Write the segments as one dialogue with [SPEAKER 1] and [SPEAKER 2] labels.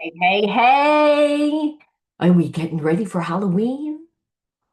[SPEAKER 1] Hey, hey, hey! Are we getting ready for Halloween?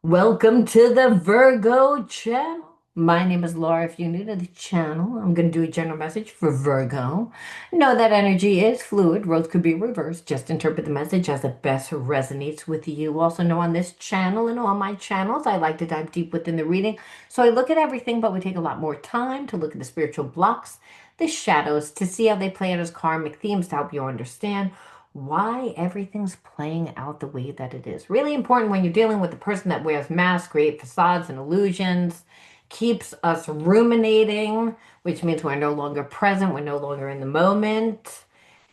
[SPEAKER 1] Welcome to the Virgo Channel. My name is Laura. If you're new to the channel, I'm going to do a general message for Virgo. Know that energy is fluid. Roles could be reversed. Just interpret the message as it best resonates with you. Also know on this channel and all my channels, I like to dive deep within the reading. So I look at everything, but we take a lot more time to look at the spiritual blocks, the shadows, to see how they play out as karmic themes to help you understand why everything's playing out the way that it is. Really important when you're dealing with the person that wears masks, create facades and illusions, keeps us ruminating, which means we're no longer present, we're no longer in the moment.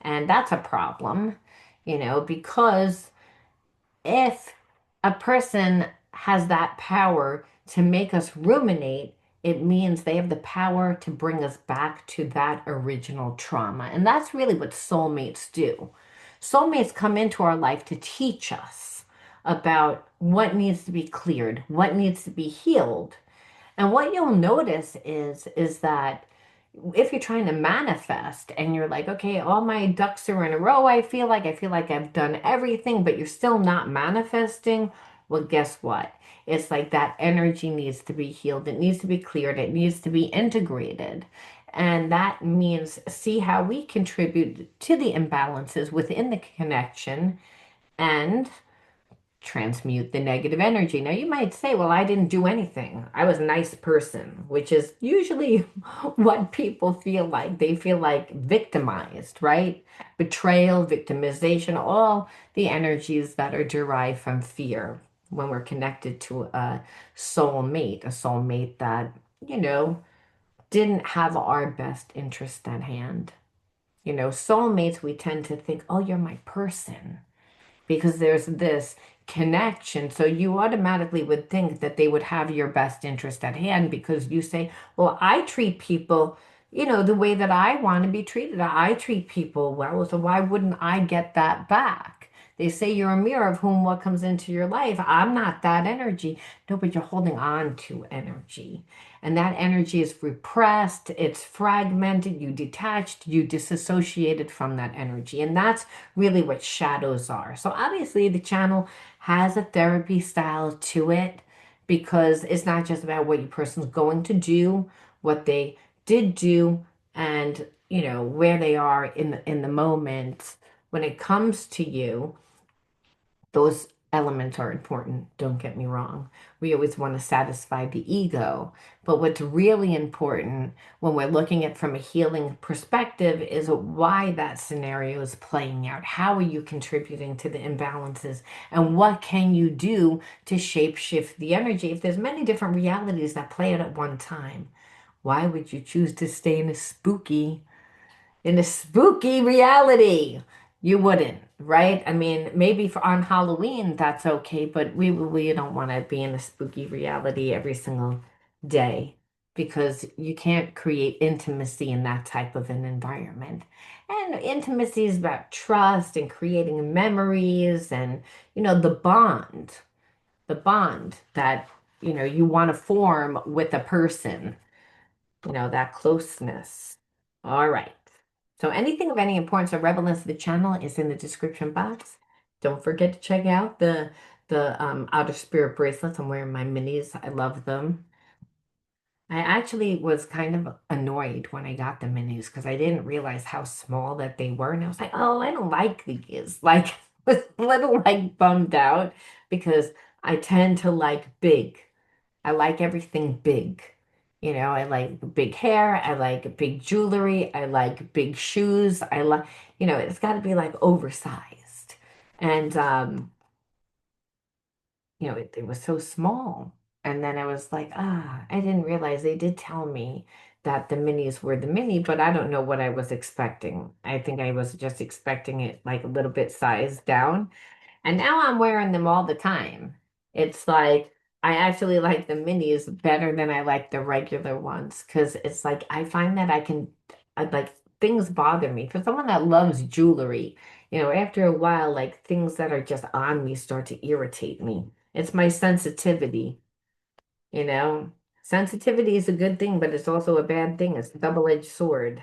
[SPEAKER 1] And that's a problem, because if a person has that power to make us ruminate, it means they have the power to bring us back to that original trauma. And that's really what soulmates do. Soulmates come into our life to teach us about what needs to be cleared, what needs to be healed. And what you'll notice is that if you're trying to manifest and you're like, okay, all my ducks are in a row, I feel like I've done everything, but you're still not manifesting. Well, guess what? It's like that energy needs to be healed. It needs to be cleared. It needs to be integrated. And that means see how we contribute to the imbalances within the connection and transmute the negative energy. Now, you might say, well, I didn't do anything. I was a nice person, which is usually what people feel like. They feel like victimized, right? Betrayal, victimization, all the energies that are derived from fear when we're connected to a soulmate that, you know, didn't have our best interest at hand. Soulmates, we tend to think, oh, you're my person because there's this connection. So you automatically would think that they would have your best interest at hand because you say, well, I treat people, the way that I want to be treated. I treat people well, so why wouldn't I get that back? They say you're a mirror of whom what comes into your life. I'm not that energy. No, but you're holding on to energy. And that energy is repressed, it's fragmented, you detached, you disassociated from that energy. And that's really what shadows are. So obviously the channel has a therapy style to it because it's not just about what your person's going to do, what they did do, and where they are in the moment when it comes to you. Those elements are important, don't get me wrong. We always want to satisfy the ego. But what's really important when we're looking at from a healing perspective is why that scenario is playing out. How are you contributing to the imbalances? And what can you do to shape shift the energy? If there's many different realities that play out at one time, why would you choose to stay in a spooky reality? You wouldn't, right? I mean, maybe for on Halloween that's okay, but we don't want to be in a spooky reality every single day because you can't create intimacy in that type of an environment. And intimacy is about trust and creating memories and the bond that you want to form with a person, that closeness. All right. So anything of any importance or relevance to the channel is in the description box. Don't forget to check out the outer spirit bracelets. I'm wearing my minis. I love them. I actually was kind of annoyed when I got the minis because I didn't realize how small that they were. And I was like, oh, I don't like these. Like, I was a little like bummed out because I tend to like big. I like everything big. I like big hair. I like big jewelry. I like big shoes. I like, it's got to be like oversized. And, it was so small. And then I was like, I didn't realize they did tell me that the minis were the mini, but I don't know what I was expecting. I think I was just expecting it like a little bit sized down. And now I'm wearing them all the time. It's like I actually like the minis better than I like the regular ones because it's like I find that like things bother me. For someone that loves jewelry, after a while, like things that are just on me start to irritate me. It's my sensitivity, you know. Sensitivity is a good thing, but it's also a bad thing. It's a double-edged sword.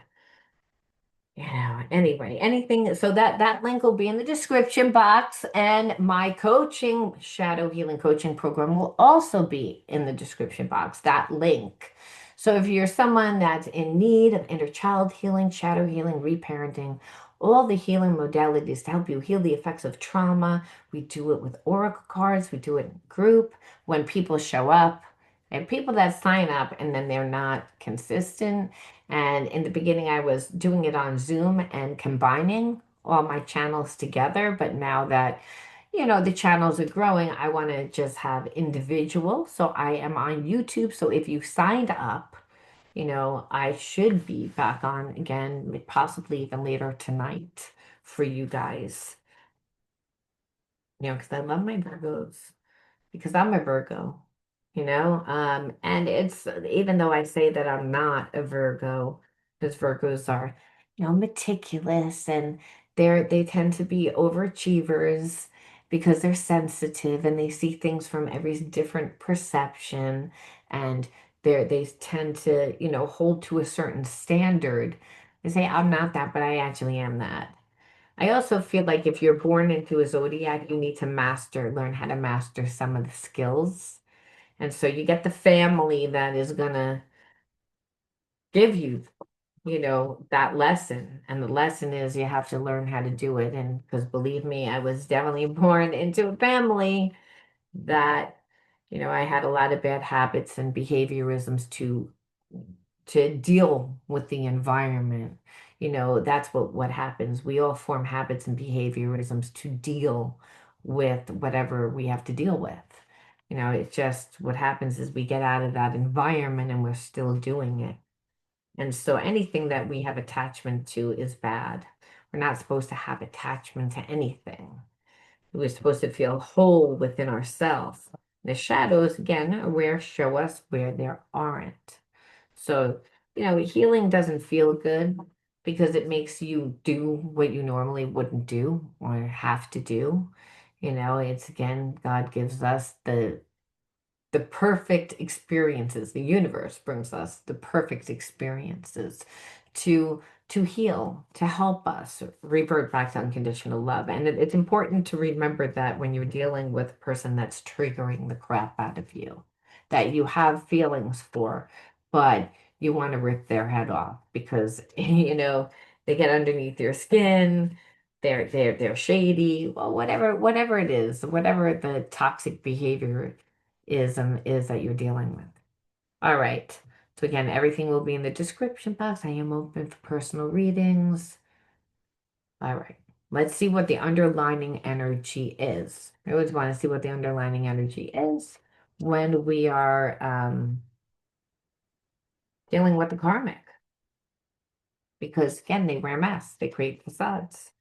[SPEAKER 1] Anyway, anything, so that link will be in the description box, and my coaching, shadow healing coaching program will also be in the description box, that link. So if you're someone that's in need of inner child healing, shadow healing, reparenting, all the healing modalities to help you heal the effects of trauma, we do it with oracle cards, we do it in group when people show up, and people that sign up and then they're not consistent. And in the beginning, I was doing it on Zoom and combining all my channels together. But now that, the channels are growing, I want to just have individual. So I am on YouTube. So if you signed up, I should be back on again, possibly even later tonight for you guys, because I love my Virgos because I'm a Virgo, and it's even though I say that I'm not a Virgo, because Virgos are, meticulous and they tend to be overachievers because they're sensitive and they see things from every different perception, and they tend to, hold to a certain standard. They say, I'm not that, but I actually am that. I also feel like if you're born into a zodiac, you need to learn how to master some of the skills. And so you get the family that is gonna give you, that lesson. And the lesson is you have to learn how to do it. And because believe me, I was definitely born into a family that, I had a lot of bad habits and behaviorisms to deal with the environment. That's what happens. We all form habits and behaviorisms to deal with whatever we have to deal with. It's just what happens is we get out of that environment and we're still doing it. And so anything that we have attachment to is bad. We're not supposed to have attachment to anything. We're supposed to feel whole within ourselves. The shadows, again, are where show us where there aren't. So, healing doesn't feel good because it makes you do what you normally wouldn't do or have to do. It's again, God gives us the perfect experiences. The universe brings us the perfect experiences to heal, to help us revert back to unconditional love. And it's important to remember that when you're dealing with a person that's triggering the crap out of you, that you have feelings for, but you want to rip their head off because they get underneath your skin. They're shady, well, whatever it is, whatever the toxic behavior is that you're dealing with. All right. So again, everything will be in the description box. I am open for personal readings. All right. Let's see what the underlining energy is. I always want to see what the underlining energy is when we are dealing with the karmic. Because again, they wear masks. They create facades.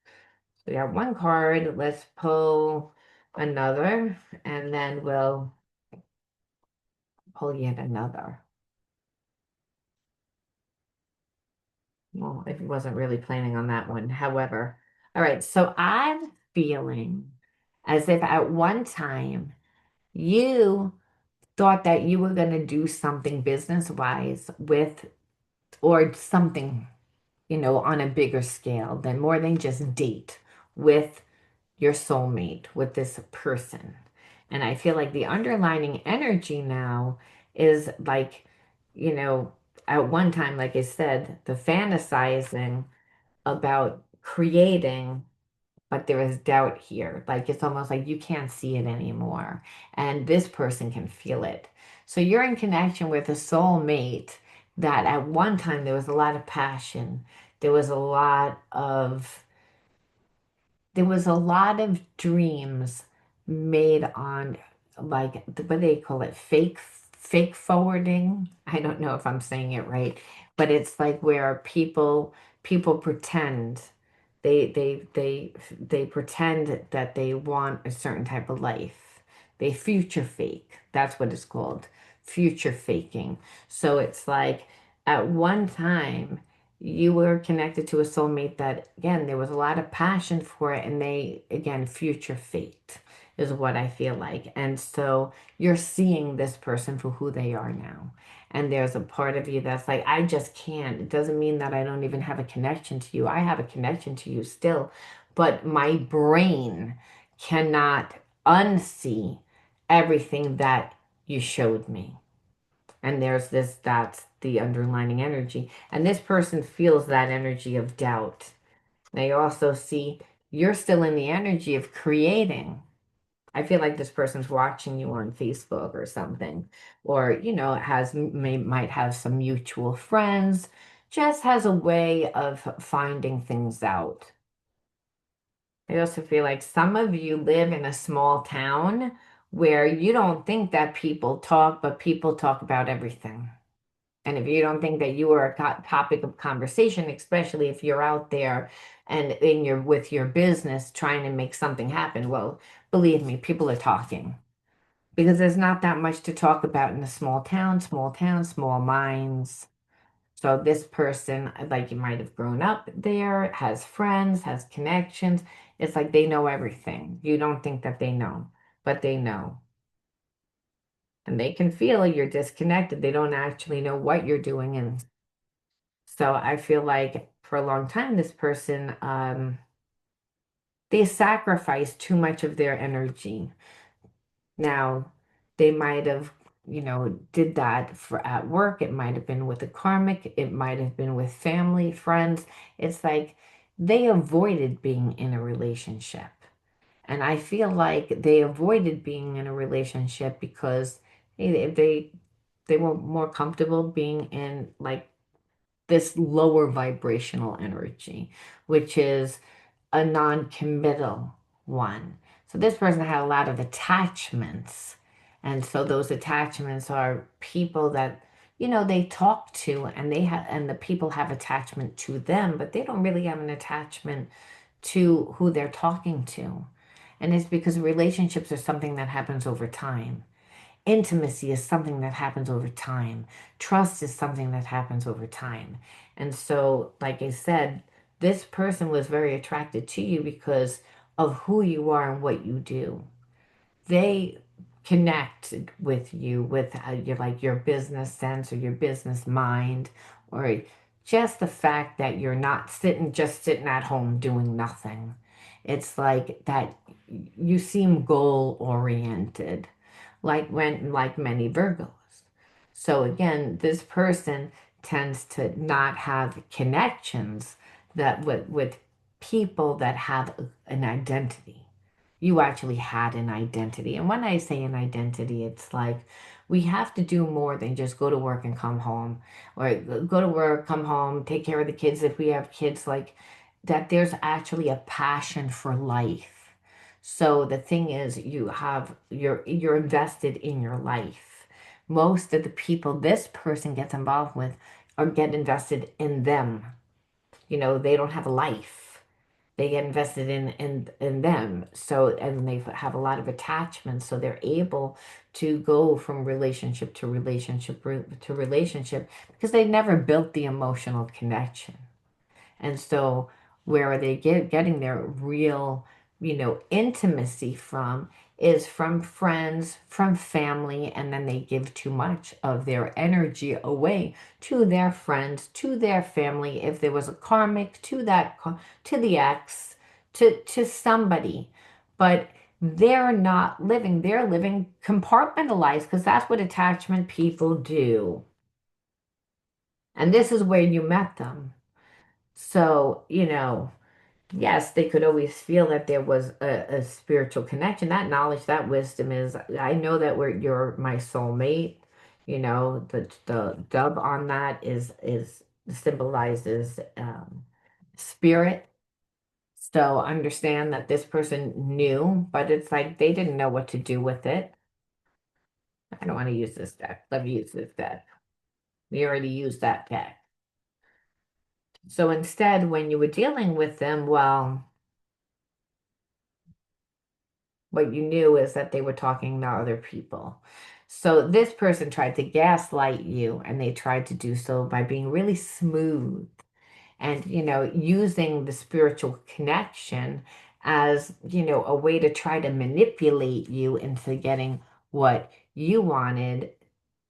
[SPEAKER 1] So we have one card. Let's pull another, and then we'll pull yet another. Well, if he wasn't really planning on that one. However, all right, so I'm feeling as if at one time you thought that you were going to do something business-wise with, or something, on a bigger scale than more than just date with your soulmate, with this person. And I feel like the underlining energy now is like, you know, at one time, like I said, the fantasizing about creating, but there is doubt here. Like it's almost like you can't see it anymore. And this person can feel it. So you're in connection with a soulmate that at one time there was a lot of passion. There was a lot of dreams made on, like, what do they call it, fake forwarding. I don't know if I'm saying it right, but it's like where people pretend they pretend that they want a certain type of life. They future fake. That's what it's called, future faking. So it's like at one time you were connected to a soulmate that, again, there was a lot of passion for it, and they, again, future faked is what I feel like. And so you're seeing this person for who they are now. And there's a part of you that's like, I just can't. It doesn't mean that I don't even have a connection to you. I have a connection to you still, but my brain cannot unsee everything that you showed me. And that's the underlining energy. And this person feels that energy of doubt. They also see you're still in the energy of creating. I feel like this person's watching you on Facebook or something, or, might have some mutual friends, just has a way of finding things out. I also feel like some of you live in a small town where you don't think that people talk, but people talk about everything. And if you don't think that you are a topic of conversation, especially if you're out there and in your with your business trying to make something happen, well, believe me, people are talking because there's not that much to talk about in a small town, small minds. So this person, like you might have grown up there, has friends, has connections. It's like they know everything. You don't think that they know, but they know. And they can feel you're disconnected. They don't actually know what you're doing. And so I feel like for a long time, this person, they sacrificed too much of their energy. Now, they might have, did that for at work. It might have been with a karmic. It might have been with family, friends. It's like they avoided being in a relationship. And I feel like they avoided being in a relationship because they were more comfortable being in like this lower vibrational energy, which is a non-committal one. So this person had a lot of attachments. And so those attachments are people that, they talk to and the people have attachment to them, but they don't really have an attachment to who they're talking to. And it's because relationships are something that happens over time. Intimacy is something that happens over time. Trust is something that happens over time. And so, like I said, this person was very attracted to you because of who you are and what you do. They connect with you with your business sense or your business mind, or just the fact that you're not sitting at home doing nothing. It's like that you seem goal oriented, like many Virgos. So again, this person tends to not have connections that with people that have an identity. You actually had an identity. And when I say an identity, it's like we have to do more than just go to work and come home, or go to work, come home, take care of the kids if we have kids, like that there's actually a passion for life. So the thing is you're invested in your life. Most of the people this person gets involved with or get invested in them. They don't have a life. They get invested in them. So, and they have a lot of attachments, so they're able to go from relationship to relationship to relationship because they never built the emotional connection. And so where are they getting their real, intimacy from is from friends, from family, and then they give too much of their energy away to their friends, to their family. If there was a karmic, to the ex, to somebody. But they're living compartmentalized because that's what attachment people do. And this is where you met them. So, yes, they could always feel that there was a spiritual connection. That knowledge, that wisdom is, I know that you're my soulmate. The dove on that is symbolizes spirit. So understand that this person knew, but it's like they didn't know what to do with it. I don't want to use this deck. Let me use this deck. We already used that deck. So instead, when you were dealing with them, well, what you knew is that they were talking to other people. So this person tried to gaslight you, and they tried to do so by being really smooth and, using the spiritual connection as, a way to try to manipulate you into getting what you wanted,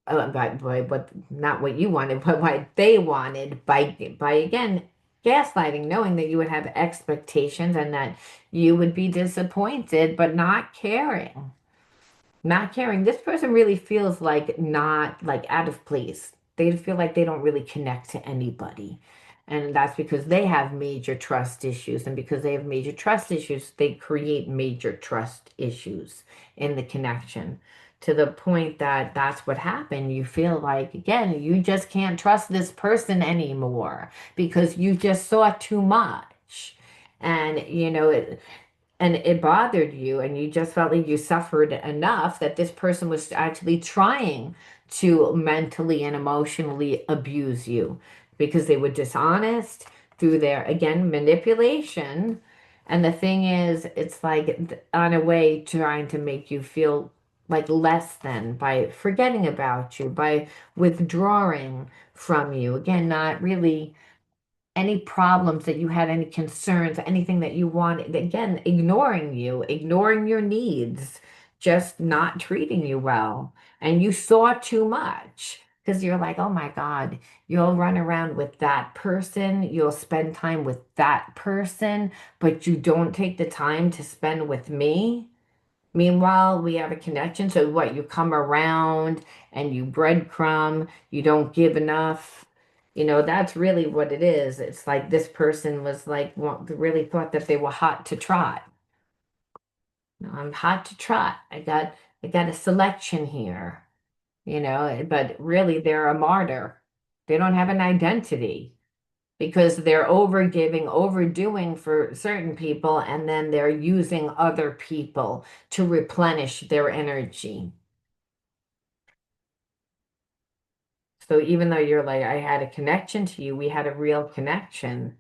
[SPEAKER 1] but not what you wanted, but what they wanted by again gaslighting, knowing that you would have expectations and that you would be disappointed, but not caring. Not caring. This person really feels like not like out of place. They feel like they don't really connect to anybody. And that's because they have major trust issues. And because they have major trust issues, they create major trust issues in the connection to the point that that's what happened. You feel like, again, you just can't trust this person anymore because you just saw too much. And, it bothered you and you just felt like you suffered enough that this person was actually trying to mentally and emotionally abuse you because they were dishonest through their, again, manipulation. And the thing is, it's like on a way trying to make you feel like less than by forgetting about you, by withdrawing from you. Again, not really any problems that you had, any concerns, anything that you wanted. Again, ignoring you, ignoring your needs, just not treating you well. And you saw too much because you're like, oh my God, you'll run around with that person, you'll spend time with that person, but you don't take the time to spend with me. Meanwhile, we have a connection. So what, you come around and you breadcrumb, you don't give enough. That's really what it is. It's like this person was like, really thought that they were hot to trot. No, I'm hot to trot. I got a selection here, but really they're a martyr. They don't have an identity because they're overgiving, overdoing for certain people, and then they're using other people to replenish their energy. So even though you're like, I had a connection to you, we had a real connection,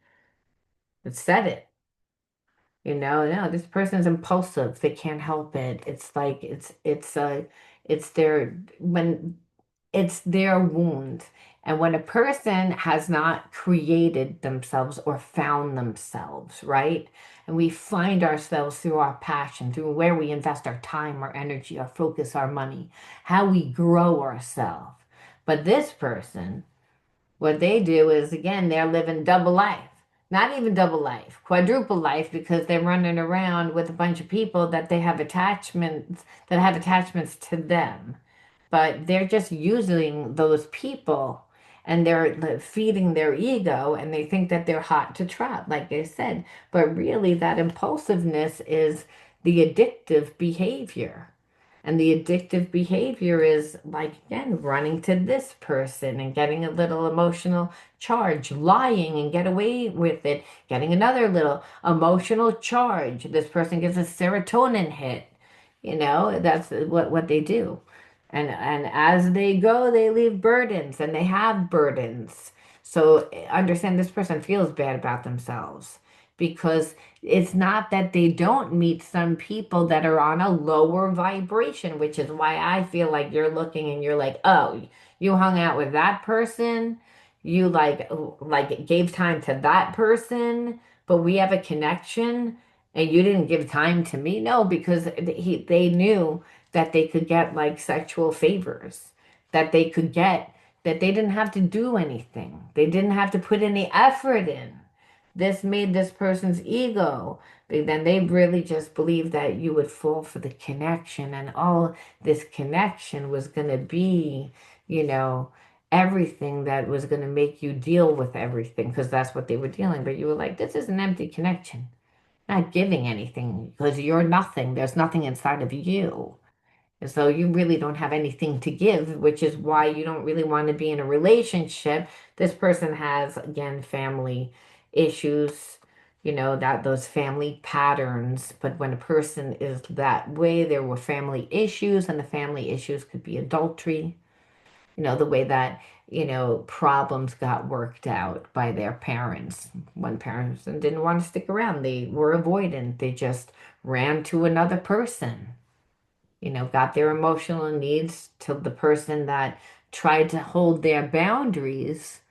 [SPEAKER 1] it said it. No, this person's impulsive. They can't help it. It's like it's their when it's their wound. And when a person has not created themselves or found themselves, right? And we find ourselves through our passion, through where we invest our time, our energy, our focus, our money, how we grow ourselves. But this person, what they do is, again, they're living double life. Not even double life, quadruple life, because they're running around with a bunch of people that have attachments to them. But they're just using those people and they're feeding their ego and they think that they're hot to trap, like I said. But really, that impulsiveness is the addictive behavior. And the addictive behavior is like, again, running to this person and getting a little emotional charge, lying and get away with it, getting another little emotional charge. This person gets a serotonin hit. That's what they do. And as they go, they leave burdens and they have burdens. So understand this person feels bad about themselves because it's not that they don't meet some people that are on a lower vibration, which is why I feel like you're looking and you're like, oh, you hung out with that person, you like gave time to that person, but we have a connection and you didn't give time to me. No, because they knew that they could get like sexual favors, that they could get, that they didn't have to do anything. They didn't have to put any effort in. This made this person's ego. But then they really just believed that you would fall for the connection and all this connection was going to be, you know, everything that was going to make you deal with everything because that's what they were dealing. But you were like, this is an empty connection, not giving anything because you're nothing. There's nothing inside of you. And so you really don't have anything to give, which is why you don't really want to be in a relationship. This person has, again, family issues, that those family patterns. But when a person is that way, there were family issues, and the family issues could be adultery, the way that, problems got worked out by their parents. One parent didn't want to stick around, they were avoidant, they just ran to another person, got their emotional needs till the person that tried to hold their boundaries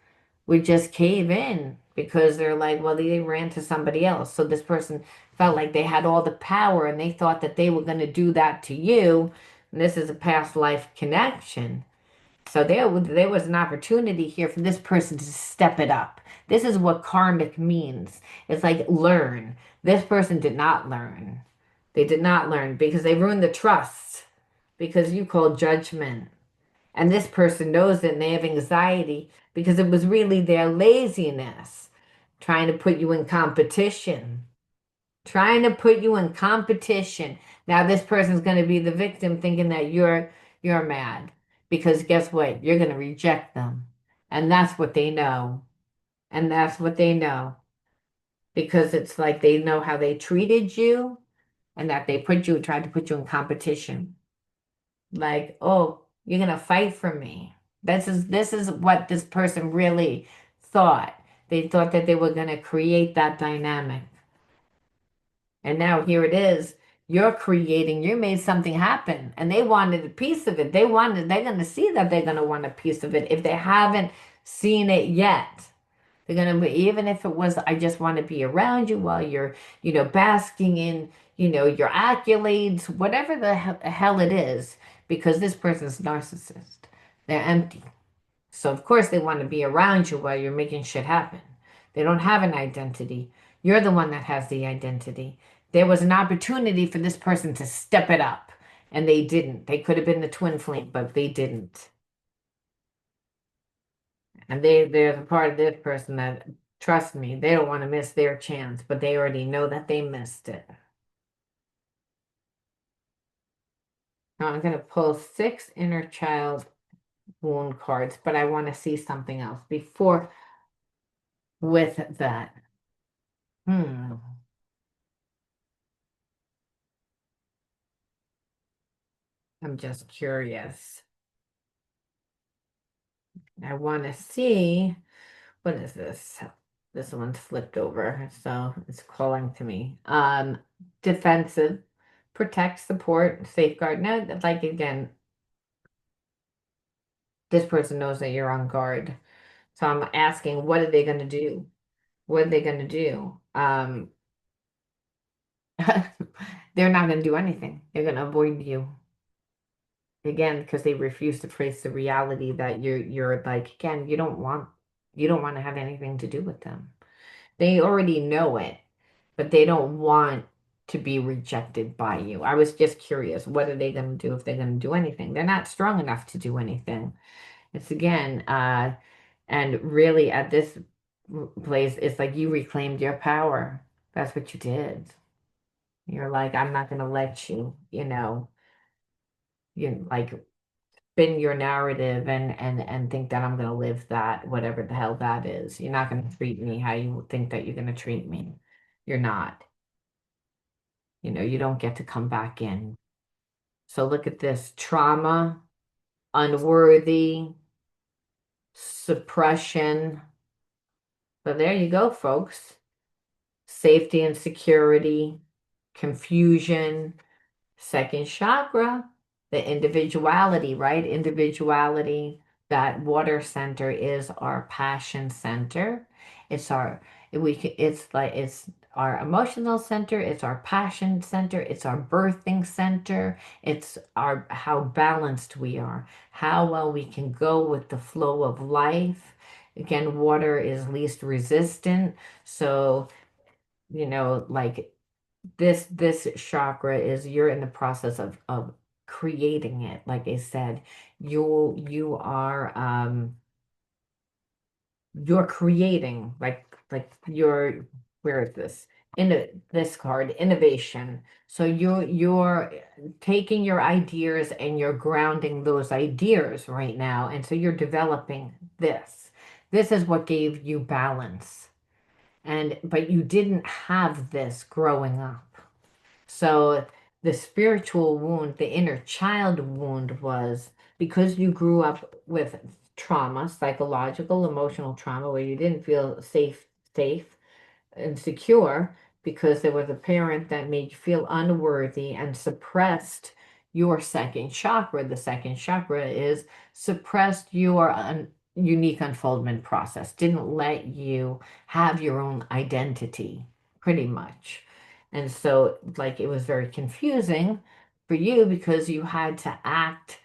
[SPEAKER 1] would just cave in because they're like, well, they ran to somebody else. So this person felt like they had all the power and they thought that they were going to do that to you. And this is a past life connection. So there was an opportunity here for this person to step it up. This is what karmic means. It's like learn. This person did not learn. They did not learn because they ruined the trust because you called judgment. And this person knows it and they have anxiety because it was really their laziness trying to put you in competition. Trying to put you in competition. Now this person's going to be the victim thinking that you're mad because guess what? You're going to reject them. And that's what they know. And that's what they know because it's like they know how they treated you and that they tried to put you in competition. Like, oh, you're gonna fight for me. This is what this person really thought. They thought that they were gonna create that dynamic. And now here it is. You're creating, you made something happen and they wanted a piece of it. They're gonna see that they're gonna want a piece of it if they haven't seen it yet. They're gonna be, even if it was, I just want to be around you while you're, basking in, your accolades, whatever the hell it is, because this person's narcissist. They're empty. So of course they want to be around you while you're making shit happen. They don't have an identity. You're the one that has the identity. There was an opportunity for this person to step it up, and they didn't. They could have been the twin flame, but they didn't. And they're the part of this person that, trust me, they don't want to miss their chance, but they already know that they missed it. Now I'm going to pull 6 inner child wound cards, but I want to see something else before with that. Hmm. I'm just curious. I want to see, what is this? This one's flipped over, so it's calling to me. Defensive, protect, support, safeguard. No, like again, this person knows that you're on guard. So I'm asking, what are they going to do? What are they going to do? They're not going to do anything. They're going to avoid you again because they refuse to face the reality that you're like again. You don't want to have anything to do with them. They already know it, but they don't want to be rejected by you. I was just curious, what are they going to do if they're going to do anything? They're not strong enough to do anything. It's again, and really at this place, it's like you reclaimed your power. That's what you did. You're like, I'm not gonna let you, you like spin your narrative and think that I'm gonna live that, whatever the hell that is. You're not gonna treat me how you think that you're gonna treat me. You're not. You don't get to come back in. So look at this trauma, unworthy, suppression. So there you go, folks. Safety and security, confusion, second chakra, the individuality, right? Individuality, that water center is our passion center. It's our it's our emotional center, it's our passion center, it's our birthing center, it's our how balanced we are, how well we can go with the flow of life. Again, water is least resistant. So, like this chakra is you're in the process of creating it. Like I said, you're creating like you're where is this? In this card, innovation. So you're taking your ideas and you're grounding those ideas right now. And so you're developing this. This is what gave you balance. But you didn't have this growing up. So the spiritual wound, the inner child wound was because you grew up with trauma, psychological, emotional trauma, where you didn't feel safe and secure because there was a parent that made you feel unworthy and suppressed your second chakra. The second chakra is suppressed unique unfoldment process, didn't let you have your own identity, pretty much. And so, like, it was very confusing for you because you had to act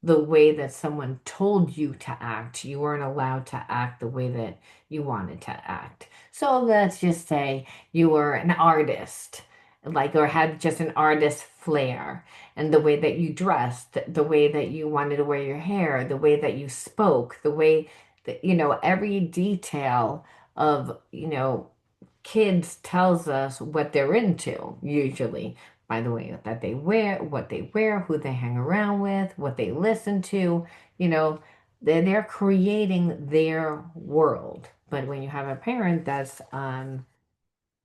[SPEAKER 1] the way that someone told you to act. You weren't allowed to act the way that you wanted to act. So let's just say you were an artist, like, or had just an artist flair, and the way that you dressed, the way that you wanted to wear your hair, the way that you spoke, the way that, every detail of, kids tells us what they're into, usually by the way that they wear, what they wear, who they hang around with, what they listen to, you know, they're creating their world. But when you have a parent that's,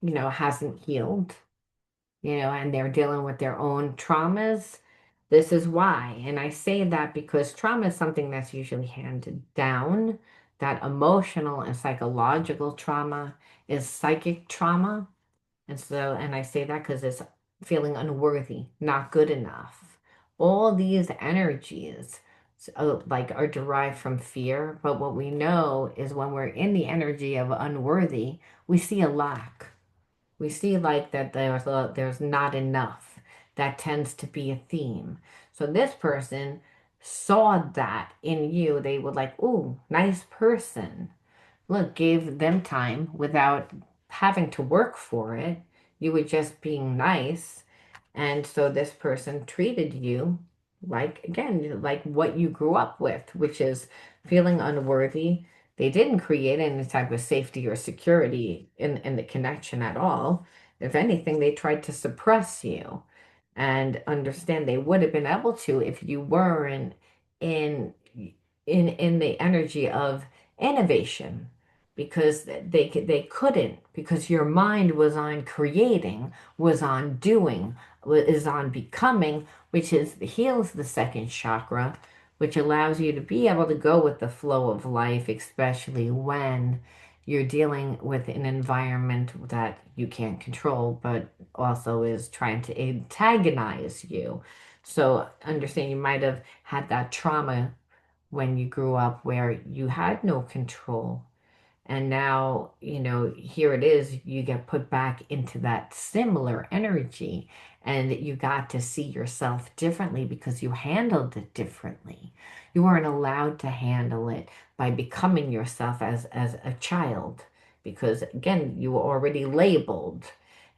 [SPEAKER 1] hasn't healed, and they're dealing with their own traumas, this is why. And I say that because trauma is something that's usually handed down. That emotional and psychological trauma is psychic trauma. And so, and I say that because it's feeling unworthy, not good enough. All these energies, like, are derived from fear. But what we know is when we're in the energy of unworthy, we see a lack. We see, like, that there's not enough. That tends to be a theme. So this person saw that in you. They were like, "Ooh, nice person." Look, gave them time without having to work for it. You were just being nice. And so this person treated you like, again, like what you grew up with, which is feeling unworthy. They didn't create any type of safety or security in the connection at all. If anything, they tried to suppress you, and understand they would have been able to if you weren't in in the energy of innovation, because they couldn't, because your mind was on creating, was on doing, is on becoming, which is heals the second chakra, which allows you to be able to go with the flow of life, especially when you're dealing with an environment that you can't control, but also is trying to antagonize you. So understand you might have had that trauma when you grew up where you had no control. And now, here it is, you get put back into that similar energy, and you got to see yourself differently because you handled it differently. You weren't allowed to handle it by becoming yourself as a child because, again, you were already labeled.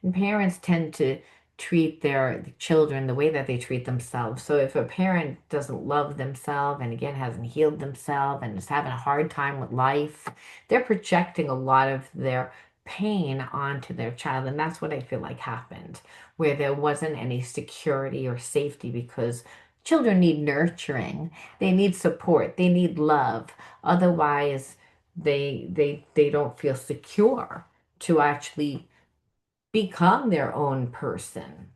[SPEAKER 1] And parents tend to treat their children the way that they treat themselves. So if a parent doesn't love themselves and, again, hasn't healed themselves and is having a hard time with life, they're projecting a lot of their pain onto their child. And that's what I feel like happened, where there wasn't any security or safety, because children need nurturing, they need support, they need love. Otherwise, they don't feel secure to actually become their own person,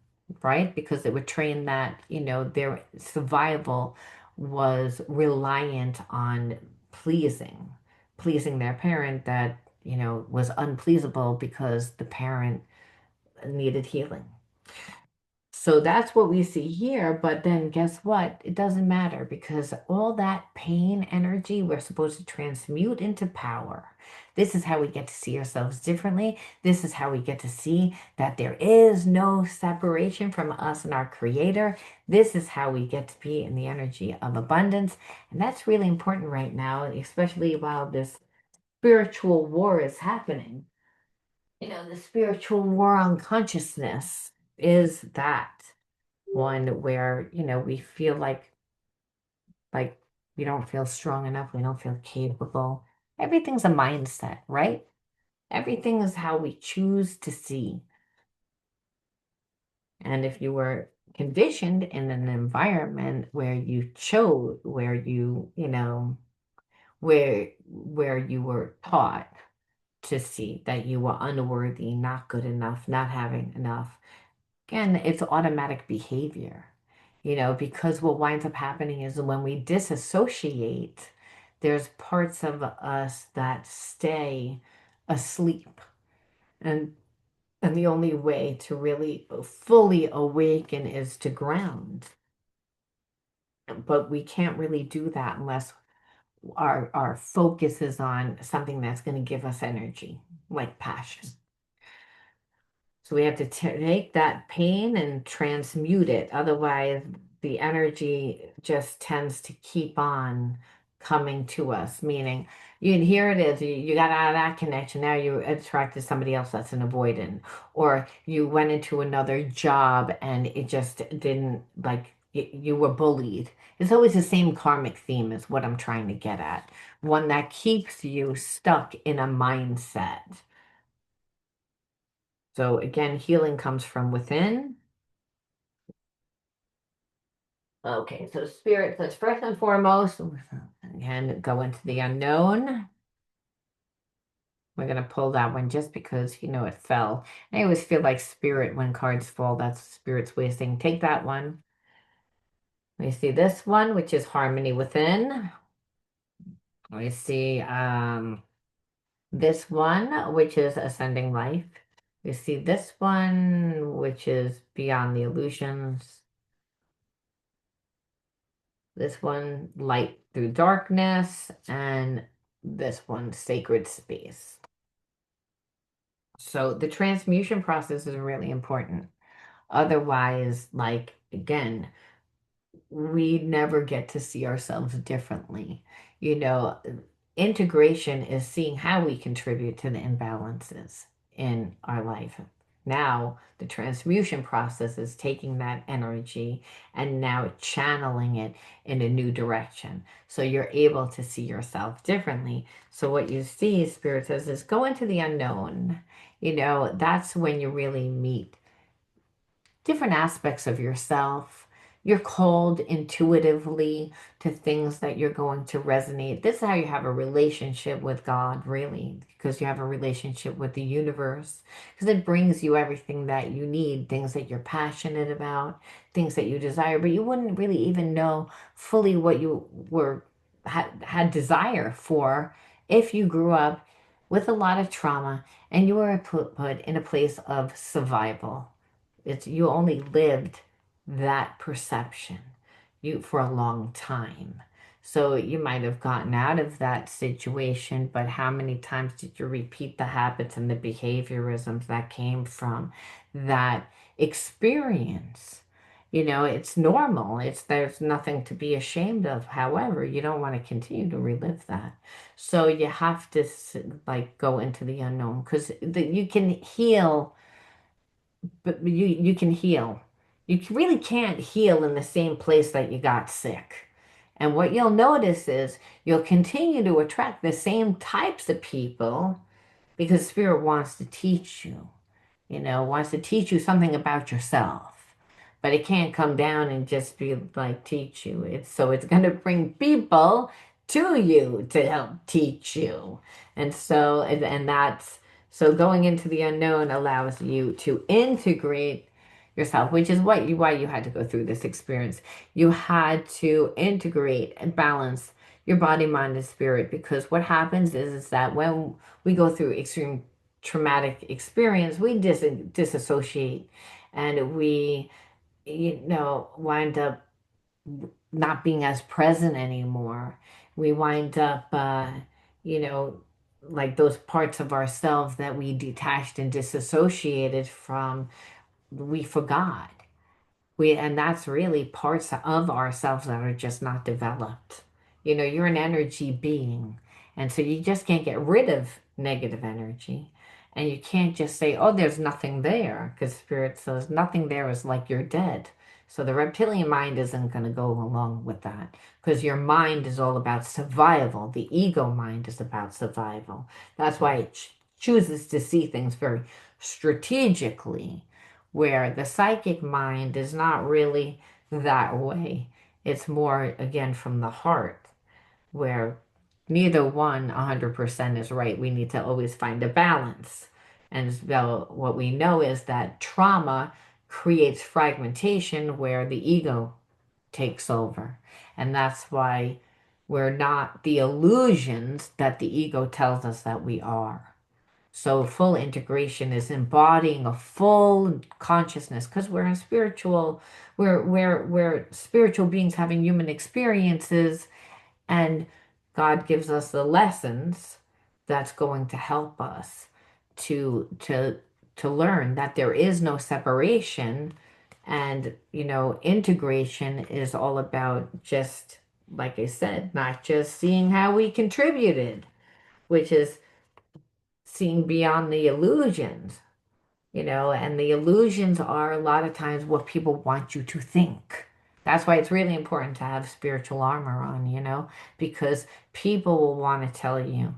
[SPEAKER 1] right? Because it would train that, their survival was reliant on pleasing, pleasing their parent that, was unpleasable because the parent needed healing. So that's what we see here. But then guess what? It doesn't matter, because all that pain energy we're supposed to transmute into power. This is how we get to see ourselves differently. This is how we get to see that there is no separation from us and our creator. This is how we get to be in the energy of abundance. And that's really important right now, especially while this spiritual war is happening. The spiritual war on consciousness is that one where, we feel like we don't feel strong enough, we don't feel capable. Everything's a mindset, right? Everything is how we choose to see. And if you were conditioned in an environment where you chose, where where you were taught to see that you were unworthy, not good enough, not having enough, again, it's automatic behavior, because what winds up happening is when we disassociate, there's parts of us that stay asleep. And and the only way to really fully awaken is to ground. But we can't really do that unless our focus is on something that's going to give us energy, like passion. So we have to take that pain and transmute it. Otherwise, the energy just tends to keep on coming to us, meaning here it is, you got out of that connection, now you attracted somebody else that's an avoidant, or you went into another job and it just didn't like you were bullied. It's always the same karmic theme is what I'm trying to get at. One that keeps you stuck in a mindset. So again, healing comes from within. Okay, so spirit says first and foremost, again, go into the unknown. We're going to pull that one just because, it fell. I always feel like spirit when cards fall, that's spirit's way of saying, take that one. We see this one, which is harmony within. We see this one, which is ascending life. We see this one, which is beyond the illusions. This one, light through darkness, and this one, sacred space. So the transmutation process is really important. Otherwise, like again, we never get to see ourselves differently. You know, integration is seeing how we contribute to the imbalances in our life. Now, the transmutation process is taking that energy and now channeling it in a new direction. So you're able to see yourself differently. So what you see, Spirit says, is go into the unknown. That's when you really meet different aspects of yourself. You're called intuitively to things that you're going to resonate. This is how you have a relationship with God, really, because you have a relationship with the universe, because it brings you everything that you need, things that you're passionate about, things that you desire, but you wouldn't really even know fully what you had desire for if you grew up with a lot of trauma and you were put in a place of survival. You only lived that perception for a long time. So you might have gotten out of that situation, but how many times did you repeat the habits and the behaviorisms that came from that experience? It's normal. There's nothing to be ashamed of. However, you don't want to continue to relive that. So you have to like go into the unknown because you can heal, but you can heal. You really can't heal in the same place that you got sick. And what you'll notice is you'll continue to attract the same types of people because Spirit wants to teach you, wants to teach you something about yourself. But it can't come down and just be like teach you. It's going to bring people to you to help teach you. And that's so going into the unknown allows you to integrate yourself, which is why you had to go through this experience. You had to integrate and balance your body, mind, and spirit, because what happens is that when we go through extreme traumatic experience, we disassociate and we wind up not being as present anymore. We wind up, you know, like those parts of ourselves that we detached and disassociated from, we forgot. And that's really parts of ourselves that are just not developed. You're an energy being. And so you just can't get rid of negative energy. And you can't just say, oh, there's nothing there, because Spirit says nothing there is like you're dead. So the reptilian mind isn't going to go along with that because your mind is all about survival. The ego mind is about survival. That's why it chooses to see things very strategically, where the psychic mind is not really that way. It's more, again, from the heart, where neither one 100% is right. We need to always find a balance. And so what we know is that trauma creates fragmentation where the ego takes over. And that's why we're not the illusions that the ego tells us that we are. So full integration is embodying a full consciousness because we're spiritual beings having human experiences, and God gives us the lessons that's going to help us to to to learn that there is no separation, and integration is all about, just like I said, not just seeing how we contributed, which is seeing beyond the illusions, and the illusions are a lot of times what people want you to think. That's why it's really important to have spiritual armor on, because people will want to tell you,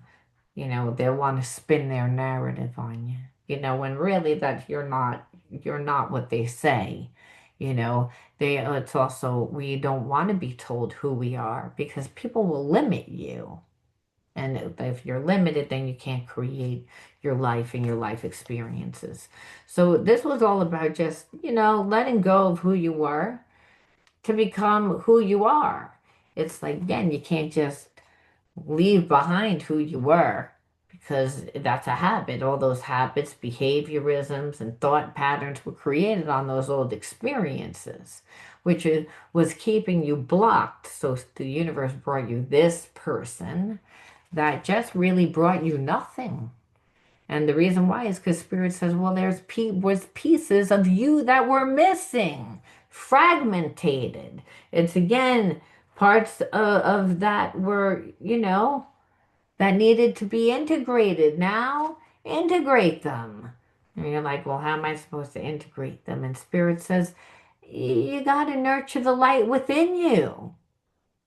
[SPEAKER 1] they'll want to spin their narrative on you, when really that you're not what they say. You know, it's also, we don't want to be told who we are because people will limit you. And if you're limited, then you can't create your life and your life experiences. So this was all about just, letting go of who you were to become who you are. It's like, again, you can't just leave behind who you were because that's a habit. All those habits, behaviorisms, and thought patterns were created on those old experiences, which was keeping you blocked. So the universe brought you this person that just really brought you nothing. And the reason why is because Spirit says, well, was pieces of you that were missing, fragmented. It's again parts of that were, that needed to be integrated. Now, integrate them. And you're like, well, how am I supposed to integrate them? And Spirit says, you got to nurture the light within you.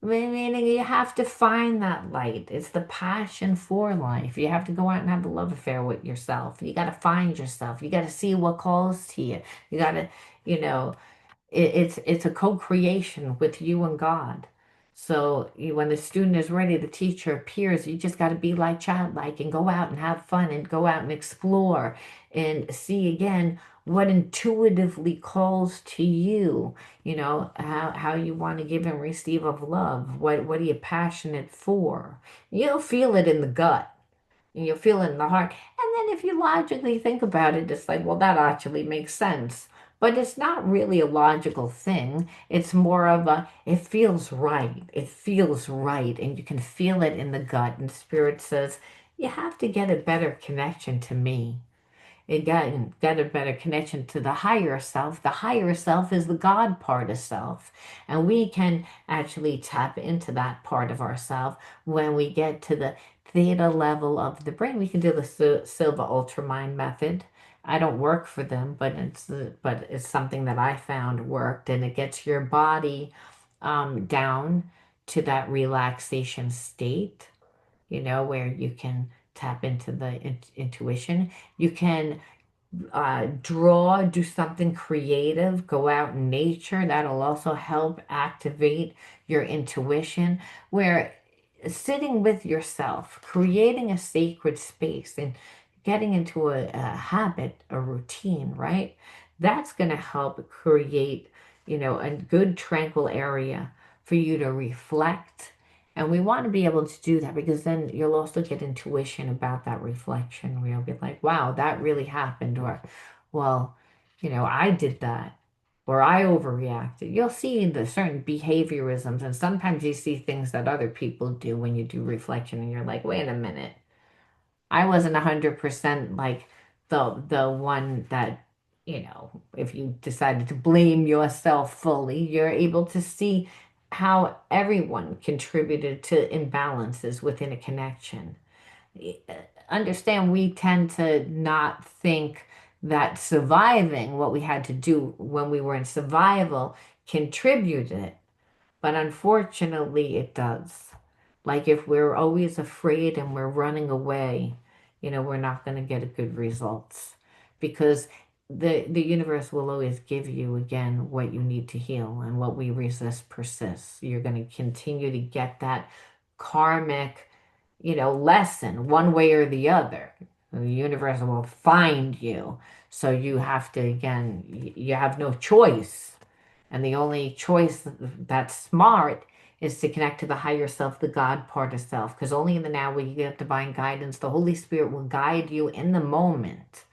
[SPEAKER 1] Meaning you have to find that light. It's the passion for life. You have to go out and have a love affair with yourself. You got to find yourself. You got to see what calls to you. You got to, you know, it's a co-creation with you and God. So when the student is ready, the teacher appears. You just got to be like childlike and go out and have fun and go out and explore and see again what intuitively calls to you. How you want to give and receive of love. What are you passionate for? You'll feel it in the gut. And you'll feel it in the heart. And then if you logically think about it, it's like, well, that actually makes sense. But it's not really a logical thing. It's more of it feels right. It feels right. And you can feel it in the gut. And Spirit says, you have to get a better connection to me. It got a better connection to the higher self. The higher self is the God part of self. And we can actually tap into that part of ourself when we get to the theta level of the brain. We can do the Silva Ultramind method. I don't work for them, but it's something that I found worked, and it gets your body down to that relaxation state, where you can tap into the intuition. You can draw, do something creative, go out in nature. That'll also help activate your intuition, where sitting with yourself, creating a sacred space and getting into a habit, a routine, right? That's going to help create, a good tranquil area for you to reflect. And we want to be able to do that because then you'll also get intuition about that reflection where you'll be like, wow, that really happened. Or, well, I did that. Or I overreacted. You'll see the certain behaviorisms, and sometimes you see things that other people do when you do reflection, and you're like, wait a minute. I wasn't 100% like the one that, if you decided to blame yourself fully, you're able to see how everyone contributed to imbalances within a connection. Understand, we tend to not think that surviving what we had to do when we were in survival contributed, but unfortunately, it does. Like if we're always afraid and we're running away, we're not going to get a good results because the universe will always give you again what you need to heal, and what we resist persists. You're going to continue to get that karmic, lesson one way or the other. The universe will find you. So you have to, again, you have no choice. And the only choice that's smart is to connect to the higher self, the God part of self. Because only in the now will you get divine guidance. The Holy Spirit will guide you in the moment.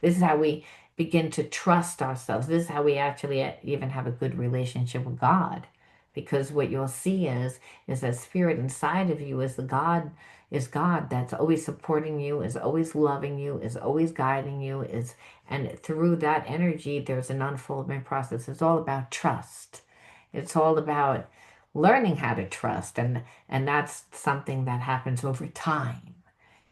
[SPEAKER 1] This is how we begin to trust ourselves. This is how we actually even have a good relationship with God. because what you'll see is that spirit inside of you is God that's always supporting you, is always loving you, is always guiding you, is and through that energy there's an unfoldment process. It's all about trust. It's all about learning how to trust, and that's something that happens over time,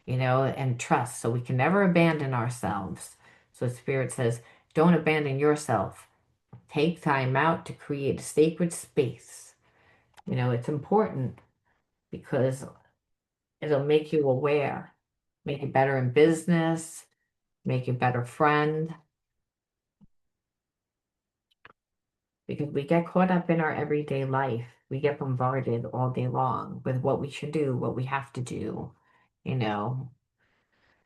[SPEAKER 1] and trust. So we can never abandon ourselves. So Spirit says, don't abandon yourself. Take time out to create a sacred space. It's important because it'll make you aware, make you better in business, make you a better friend. Because we get caught up in our everyday life. We get bombarded all day long with what we should do, what we have to do, you know,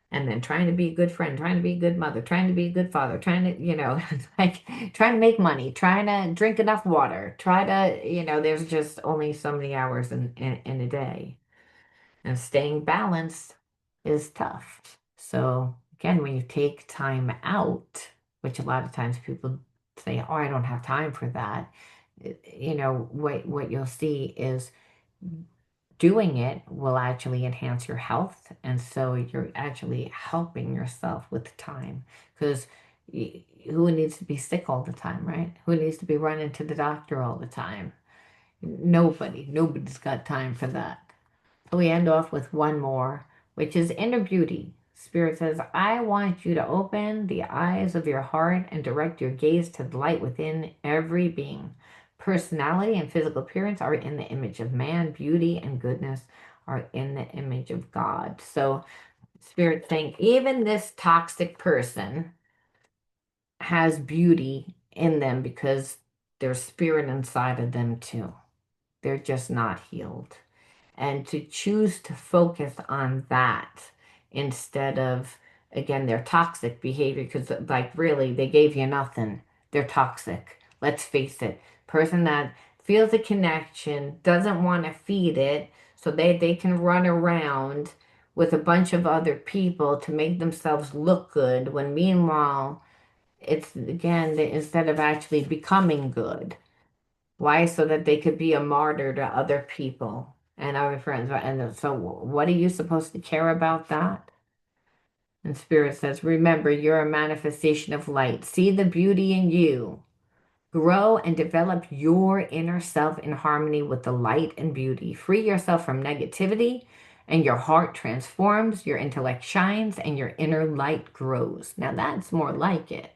[SPEAKER 1] and then trying to be a good friend, trying to be a good mother, trying to be a good father, trying to, like trying to make money, trying to drink enough water, try to, there's just only so many hours in a day. And staying balanced is tough. So again, when you take time out, which a lot of times people say, "Oh, I don't have time for that," what you'll see is doing it will actually enhance your health, and so you're actually helping yourself with time because who needs to be sick all the time, right? Who needs to be running to the doctor all the time? Nobody's got time for that. So we end off with one more, which is inner beauty. Spirit says, I want you to open the eyes of your heart and direct your gaze to the light within every being. Personality and physical appearance are in the image of man. Beauty and goodness are in the image of God. So Spirit saying, even this toxic person has beauty in them because there's spirit inside of them too. They're just not healed, and to choose to focus on that instead of, again, their toxic behavior, because like really they gave you nothing. They're toxic, let's face it. Person that feels a connection doesn't want to feed it, so they can run around with a bunch of other people to make themselves look good when meanwhile it's again instead of actually becoming good. Why? So that they could be a martyr to other people and our friends. And so, what are you supposed to care about that? And Spirit says, remember, you're a manifestation of light. See the beauty in you. Grow and develop your inner self in harmony with the light and beauty. Free yourself from negativity, and your heart transforms, your intellect shines, and your inner light grows. Now, that's more like it.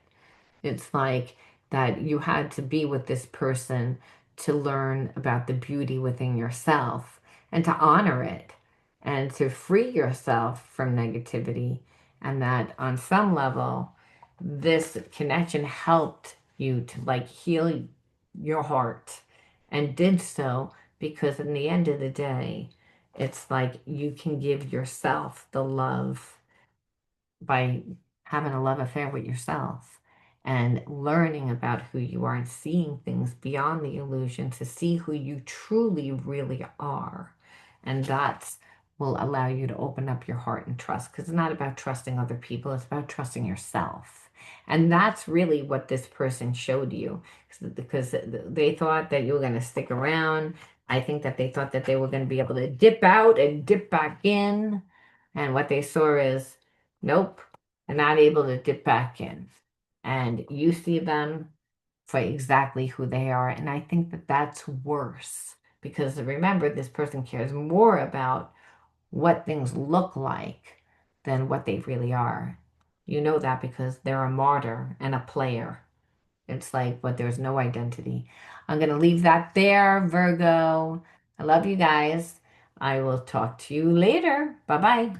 [SPEAKER 1] It's like that you had to be with this person to learn about the beauty within yourself and to honor it and to free yourself from negativity. And that on some level, this connection helped you to like heal your heart and did so because in the end of the day, it's like you can give yourself the love by having a love affair with yourself and learning about who you are and seeing things beyond the illusion to see who you truly really are. And that's will allow you to open up your heart and trust because it's not about trusting other people, it's about trusting yourself. And that's really what this person showed you because they thought that you were going to stick around. I think that they thought that they were going to be able to dip out and dip back in. And what they saw is nope, they're not able to dip back in. And you see them for exactly who they are. And I think that that's worse because remember, this person cares more about what things look like than what they really are. You know that because they're a martyr and a player. It's like, but there's no identity. I'm going to leave that there, Virgo. I love you guys. I will talk to you later. Bye bye.